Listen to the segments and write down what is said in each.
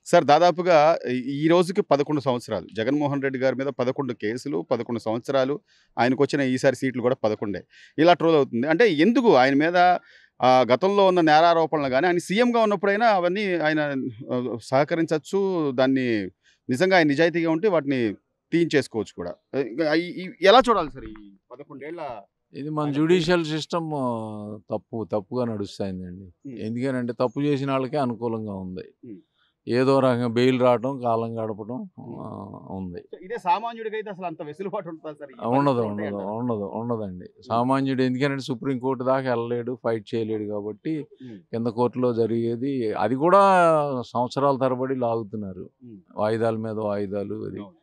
Sir దాదాపుగా ఈ రోజుకి 11 సంవత్సరాలు. జగన్మోహన్ రెడ్డి గారి మీద 11 కేసులు, 11 సంవత్సరాలు. ఆయనకొచ్చిన ఈసారి సీట్లు కూడా 11 ఇలా ట్రోల్ అవుతుంది. అంటే ఎందుకు ఆయన మీద గతంలో ఉన్న నేరారోపణలు గాని, ఆయన సీఎంగా ఉన్నప్పుడైనా అవన్నీ ఆయన సహకరించొచ్చు. దాన్ని నిజంగా ఆయన నిజాయితీగా ఉంటే వాటిని తీయించేసుకోవచ్చు కూడా. ఎలా చూడాలి సార్ ఈ 11 ఏళ్ల ఇది మన ఆయన జ్యుడిషియల్ సిస్టమ్ తప్పుగా నడుస్తాయిందండి. హ్మ్. ఎందుకనంటే తప్పు చేసిన వాళ్ళకే అనుకూలంగా ఉంది. హ్మ్. ఏదో రకంగా బెయిల్ రావటం, కాలం గడపడం హ్మ్. ఉంది. సో ఇదే సామాన్యుడికైతే అసలు అంత వెసులుబాటు ఉంటదా సార్? ఈ ఉండదు, పరిస్థితులు ఉండదు, ఉంటాయంటారా? ఉండదండి. హ్మ్. సామాన్యుడు ఎందుకంటే సుప్రీం కోర్ట్ దాకా వెళ్ళలేడు, ఫైట్ చేయలేడు కాబట్టి హ్మ్. కింద కోర్టులో జరిగేది అది కూడా సంవత్సరాల తరబడి లాగుతున్నారు. హ్మ్. వాయిదాల మీద వాయిదాలు అది. అవును.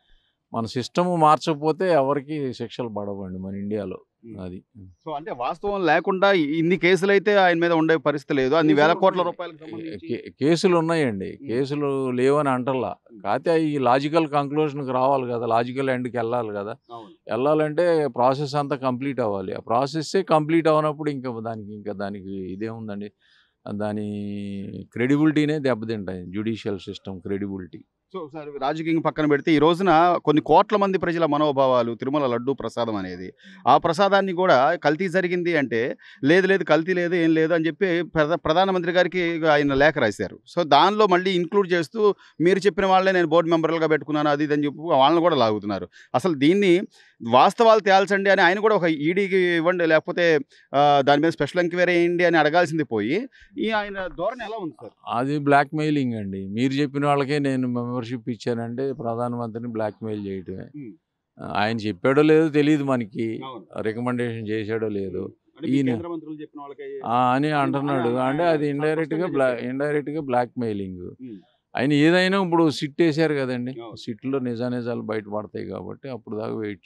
మన సిస్టమ్ మార్చకపోతే ఎవరికీ శిక్షలు పడవండి మన ఇండియాలో. హ్మ్. అది. సో, అంటే వాస్తవం లేకుండా ఇన్ని కేసులైతే ఆయన మీద ఉండే పరిస్థితి లేదు. అన్ని వేల కోట్ల రూపాయలకు సంబంధించి కేసులున్నాయండి. హ్మ్. కేసులు లేవని అంటల్లా. హ్మ్. కాతే అయి లాజికల్ కంక్లూషన్‌కి రావాలి గదా! లాజికల్ ఎండ్‌కెళ్ళాలి గదా! అవును. ఎళ్ళాలంటే ప్రాసెస్ అంతా కంప్లీట్ అవ్వాలి. ఆ ప్రాసెస్సే కంప్లీట్ అవ్వనప్పుడు దానికి ఇదేముందండి. దాని క్రెడిబిలిటీనే దెబ్బతింటాయి. Judicial system credibility. So, sir రాజకీయం పక్కన పెడితే ఈ రోజున కొన్ని కోట్ల మంది ప్రజల మనోభావాలు తిరుమల లడ్డూ ప్రసాదం అనేది. ఆ ప్రసాదాన్ని గూడా కల్తీ జరిగింది అంటే, లేదు లేదు కల్తీ లేదు, ఏం లేదు అని జెప్పి ప్రధానమంత్రి గారికి ఆయన లేఖ రాసారు. సో, దానిలో మళ్ళీ ఇంక్లూడ్ చేస్తూ మీరు చెప్పిన వాళ్ళే నేను బోర్డ్ మెంబర్‌లుగా పెట్టుకున్నాను అది ఇది అని చెప్పి వాళ్ళని గూడా లాగుతున్నారు. అసలు దీన్ని వాస్తవాలు తేల్చండి అని ఆయన గూడా ఒక ఈడీకి ఇవ్వండి లేకపోతే దాని మీద స్పెషల్ ఎంక్వైరీ ఎయండి అని అడగాల్సింది పోయి, ఆయన ధోరణి ఎలా ఉంది సార్? అది బ్లాక్‌మెయిలింగ్ అండి. మీరు చెప్పిన వాళ్ళకే నేను మెంబర్‌షిప్ ఇచ్చానంటే ప్రధానమంత్రిని బ్లాక్‌మెయిల్ చేయటమే. హ్మ్. ఆయన చెప్పాడో లేదో తెలీదు మనకి. అవును. రికమెండేషన్ చేశాడో లేదో. హ్మ్. అంటే మీ ఈయన కేంద్ర మంత్రులు చెప్పిన వాళ్ళకి అని అని అని అంటున్నాడు. అంటే ఆయన అది చాలా స్పష్టంగా చెప్పారు. ఇండైరెక్ట్‌గా బ్లాక్‌మెయిలింగ్. హ్మ్. ఆయన ఏదైనా ఇప్పుడు సిట్టేసారు గదండీ! అవును. సిట్‌లో నిజానిజాలు బయటపడతాయి గాబట్టి అప్పుడు దాకా వెయిట్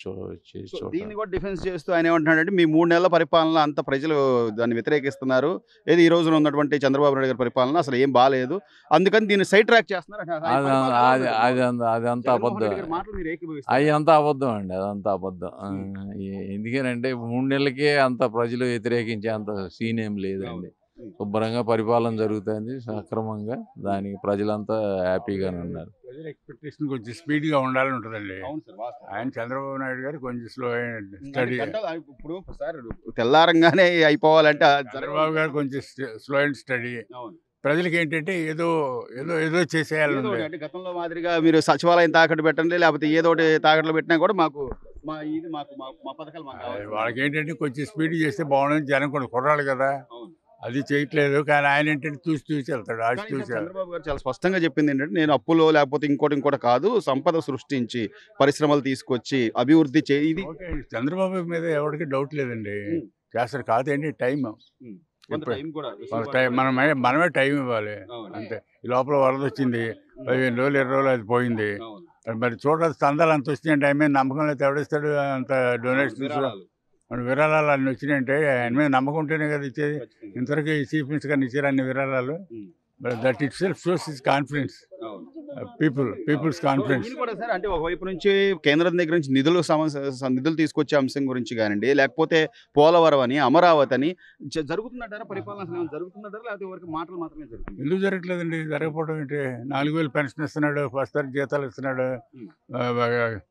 చేసి సో, దీన్ని చూడాలి. కూడా డిఫెన్స్ చేస్తూ ఆయనేమంటున్నాడంటే, మీ 3 నెలల పరిపాలన అంతా ప్రజలు దాన్ని వ్యతిరేకిస్తున్నారు. ఏది ఈ రోజున ఉన్నటువంటి చంద్రబాబు నాయుడు గారి పరిపాలన అసలు ఏం బాలేదు. అందుకని దీన్ని సైడ్ ట్రాక్ చేస్తున్నారు అంటున్నారు. ఆయన అది పరిపాలన ఎలా అది ఉందంటారు అది మామూలుగా? అదంతా జగన్మోహన్ అబద్ధం. రెడ్డి గారి మాటలు మీరు ఏకీభవిస్తారా? అయ్యంతా అబద్ధం అండి. అదంతా అబద్ధం. హ్మ్. ఎందుకనంటే 3 నెలలకే అంత ప్రజలు వ్యతిరేకించే అంత సీన్ ఏం అవును. లేదండి. హ్మ్. శుభ్రంగా పరిపాలన జరుగుతుంది హ్మ్. సక్రమంగా. హ్మ్. దానికి ప్రజలంతా హ్యాపీగానే ఉన్నారు. ప్రజల ఎక్స్‌పెక్టేషన్ కొంచెం స్పీడ్‌గా ఉండాలని ఉంటదండి. అవును సార్. వాస్తవం. ఆయన చంద్రబాబు నాయుడు గారు కొంచెం స్లో అండ్ హ్మ్. అంటే స్టడీ. గంటలు ఇప్పుడు సార్ తెల్లారంగానే అయిపోవాలంటే అది చంద్రబాబు జరగదు గారు కదా! కొంచెం స్లో అండ్ స్టడీ. అవును. ప్రజలకేంటంటే ఏదో ఏదో ఏదో ఏదో చేసేయాలనుండే. ఒకటి అంటే గతంలో మాదిరిగా మీరు సచివాలయం తాకట్టు పెట్టండి. లేపోతే ఏదోకటి తాకట్టులో పెట్టినా కూడా మాకు మా ఇది మాకు మా మా పథకాలు మాకు కావాల్సిందే. వాళ్ళకేంటంటే కొంచెం స్పీడ్ చేస్తే బాగుండని జనం కూడా కుర్రాళ్ళు కదా! అవును. అది చేయట్లేదు. కానీ ఆయనేంటంటే చూసి చూసి వెళ్తాడు. కానీ ఈసారి ఆచితూచి. చంద్రబాబు గారు చాలా స్పష్టంగా చెప్పిందేంటంటే, నేను అప్పులో లేకపోతే ఇంకోటి కాదు. సంపద సృష్టించి, పరిశ్రమలు తీసుకొచ్చి, అభివృద్ధి ఇది ఓకే. చంద్రబాబు మీద ఎవరికీ డౌట్ లేదండి. హ్మ్. చేస్తారు. కాదండి టైము. హ్మ్. కొంత ఇప్పుడు టైం కూడా మన వెసులుబాటు టైం కూడా ఇవ్వాలి. మనమే టైం ఇవ్వాలి. అవును. అంతే. ఈ లోపల వరదొచ్చింది. హ్మ్. 15 రోజులు, 20 రోజులు అది పోయింది. అవును. మరి చూడాలి చందాలు అంత వచ్చినాయంటే ఆయన మీద నమ్మకం లేకపోతే ఎవడిస్తాడు అంత అవును. డొనేషన్స్. విరాళాలు. మన విరాళాలు అన్ని వచ్చినాయంటే ఆయన హ్మ్. మీద నమ్మకం ఉంటేనే కదా ఇచ్చేది. ఖచ్చితంగా. ఇంతవరకు ఈ చీఫ్ మినిస్టర్ గారిని ఇచ్చారు అన్ని విరాళాలు. Hmm. But that it self shows his confidence. అవును. People's so, confidence. ఈయన కూడా సార్ అంటే ఒకవైపు నుంచి కేంద్రం దగ్గర నుంచి నిధులు తీసుకొచ్చే అంశం గురించి గానండి, లేకపోతే పోలవరం అని, అమరావతి అని జరుగుతుందంటారా పరిపాలన అసలేమైనా జరుగుతుందంటారా? లేకపోతే ఊరికే మాటలు మాత్రమే జరుగుతుందా? ఎందుకు జరగట్లేదండి? జరగకపోవడం ఏంటి? 4000 పెన్షన్ ఇస్తున్నాడు. ఫస్ట్ ఇయర్ జీతాలు ఇస్తున్నాడు. హ్మ్.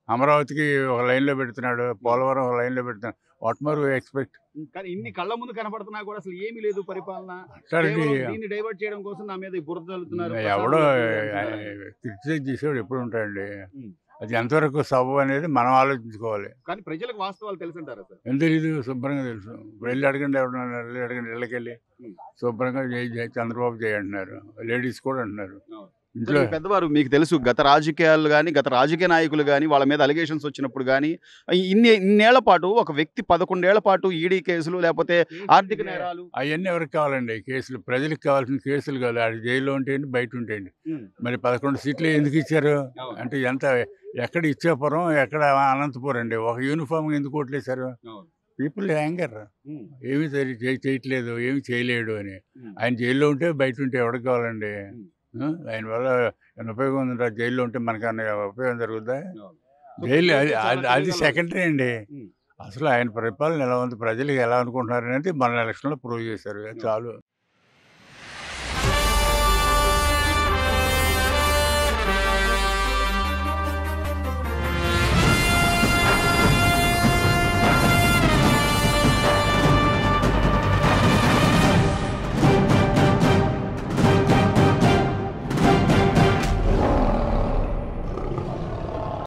అమరావతికి ఒక లైన్‌లో పెడుతున్నాడు. పోలవరం ఒక లైన్‌లో పెడుతున్నాడు. What more we expect? Hmm. కానీ ఇన్ని కళ్ళ ముందు కనపడుతున్నా కూడా అసలు ఏమీ లేదు పరిపాలన. అంటారండి. కేవలం దీన్ని డైవర్ట్ చేయడం కోసం నా మీద ఈ బురద జల్లుతున్నారు. ఎవడో ప్రసాదం లడ్డూ అంటున్నారని. క్రిటిసైజ్ చేసేవాడు ఎప్పుడు ఉంటాడండి. హ్మ్. అది ఎంతవరకు సబబు అనేది మనం ఆలోచించుకోవాలి. కానీ ప్రజలకు వాస్తవాలు తెలుసంటారా సార్? ఏం తెలీదు శుభ్రంగా తెలుసు. ఇప్పుడు వెళ్ళి అడగండి ఎవరినైనా వెళ్ళి అడగండి ఇళ్ళకెళ్ళి. హ్మ్. శుభ్రంగా జై జై చంద్రబాబు జై అంటున్నారు. లేడీస్ కూడా అంటున్నారు. అవును. సార్ ఇంట్లో మీ పెద్దవారు మీకు తెలుసు గత రాజకీయాలు గాని, గత రాజకీయ నాయకులు గాని, వాళ్ళ మీద అలిగేషన్స్ వచ్చినప్పుడు గాని, ఇన్నేళ్ల పాటు ఒక వ్యక్తి 11 ఏళ్ల పాటు ఈడీ కేసులు లేకపోతే ఆర్థిక నేరాలు అవన్నీ ఎవరికి కావాలండి కేసులు? ప్రజలకు కావాల్సిన కేసులు కాదు. ఆడు జైల్లో ఉంటేంటి, బయట ఉంటేంటి. హ్మ్. మరి 11 సీట్లు ఎందుకు ఇచ్చారు? అవును. అంటే ఎక్కడ ఇచ్చాపురం, ఎక్కడ అనంతపురం అండి. ఒక యూనిఫామ్ ఎందుకు ఓట్లేశారు? అవును. People anger. హ్మ్. ఏమీ చేయట్లేదు, ఏమి చేయలేడు అని. హ్మ్. ఆయన జైల్లో ఉంటే బయట ఉంటే ఎవరికి కావాలండి? హ్మ్. ఆయన వల్ల ఏమైనా ఉపయోగం ఉందా? జైల్లో ఉంటే మనకన్నా ఉపయోగం జరుగుద్దా? అవును. సో జైలు అది ప్రజలైతే చాలా అది అది తెలివిగలవారు. సెకండరీ అండి. హ్మ్. అసలు ఆయన పరిపాలన ఎలా ఉంది? ప్రజలు ఎలా అనుకుంటున్నారు అనేది మన ఎలక్షన్‌లో ప్రూవ్ చేశారు. అది అవును. చాలు.